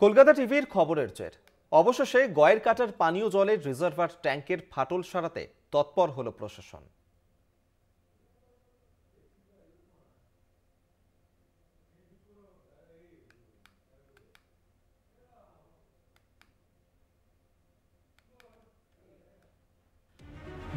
কলকাতা টিভির খবরের জের অবশেষে গয়ের কাটার পানীয় জলের রিজার্ভার ট্যাঙ্কের ফাটল সারাতে তৎপর হলো প্রশাসন।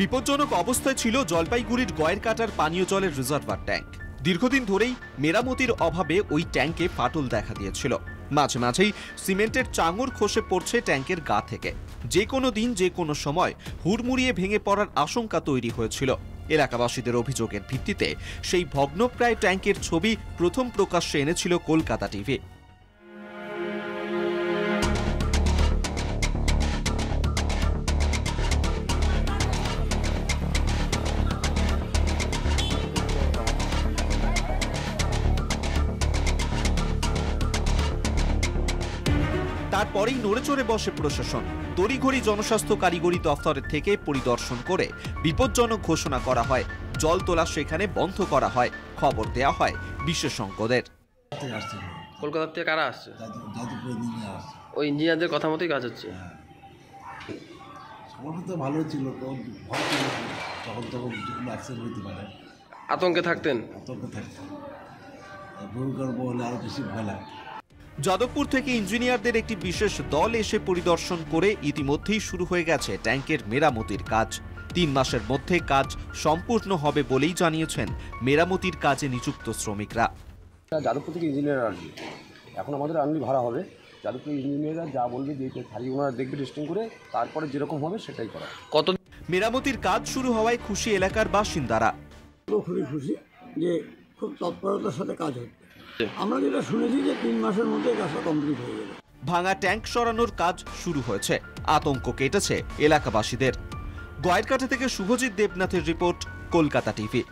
বিপজ্জনক অবস্থায় ছিল জলপাইগুড়ির গয়ের কাটার পানীয় জলের রিজার্ভার ট্যাঙ্ক। দীর্ঘদিন ধরেই মেরামতির অভাবে ওই ট্যাঙ্কে ফাটল দেখা দিয়েছিল। মাঝে মাঝেই সিমেন্টের চাঙড় খসে পড়ছে ট্যাঙ্কের গা থেকে। যে কোনো দিন যে কোনো সময় হুড়মুড়িয়ে ভেঙে পড়ার আশঙ্কা তৈরি হয়েছিল। এলাকাবাসীদের অভিযোগের ভিত্তিতে সেই ভগ্নপ্রায় ট্যাঙ্কের ছবি প্রথম প্রকাশ্যে এনেছিল কলকাতা টিভি। তারপরেই নড়েচড়ে বসে প্রশাসন। তড়িঘড়ি জনস্বাস্থ্য কারিগরি দফতরের থেকে পরিদর্শন করে বিপজ্জনক ঘোষণা করা হয়। জল তোলা সেখানে বন্ধ করা হয়। খবর দেওয়া হয় বিশেষজ্ঞদের। কলকাতা থেকে কারা আসছে? ওই ইঞ্জিনিয়ারদের কথা মতোই কাজ হচ্ছে। তো ভালো ছিল, তখন তখন অ্যাক্সিডেন্ট হতে পারে, আতঙ্কে থাকতেন। ভূমিকম্প হলে আরো বেশি ভয় লাগে। যাদবপুর থেকে ইঞ্জিনিয়ারদের একটি বিশেষ দল এসে পরিদর্শন করে ইতিমধ্যেই শুরু হয়ে গেছে ট্যাঙ্কের মেরামতির কাজ। 3 মাসের মধ্যে কাজ সম্পূর্ণ হবে বলেই জানিয়েছেন মেরামতির কাজে নিযুক্ত শ্রমিকরা। যাদবপুর থেকে ইঞ্জিনিয়ার আসবে, এখন আমাদের আনলি ভাড়া হবে। যাদবপুর ইঞ্জিনিয়াররা যা বলবে যে খালি ওনারা দেখবে টেস্টিং করে, তারপরে যেরকম হবে সেটাই করা। কত মেরামতির কাজ শুরু হওয়ায় খুশি এলাকার বাসিন্দারা। খুবই খুশি যে খুব তৎপরতার সাথে কাজ হচ্ছে। আমরা যেটা শুনেছি যে 3 মাসের মধ্যে কাজটা কমপ্লিট হয়ে যাবে। ভাঙা ট্যাঙ্ক সরানোর কাজ শুরু হয়েছে। আতঙ্ক কেটেছে এলাকাবাসীদের। গয়েরকাটা থেকে শুভজিৎ দেবনাথের রিপোর্ট, কলকাতা টিভি।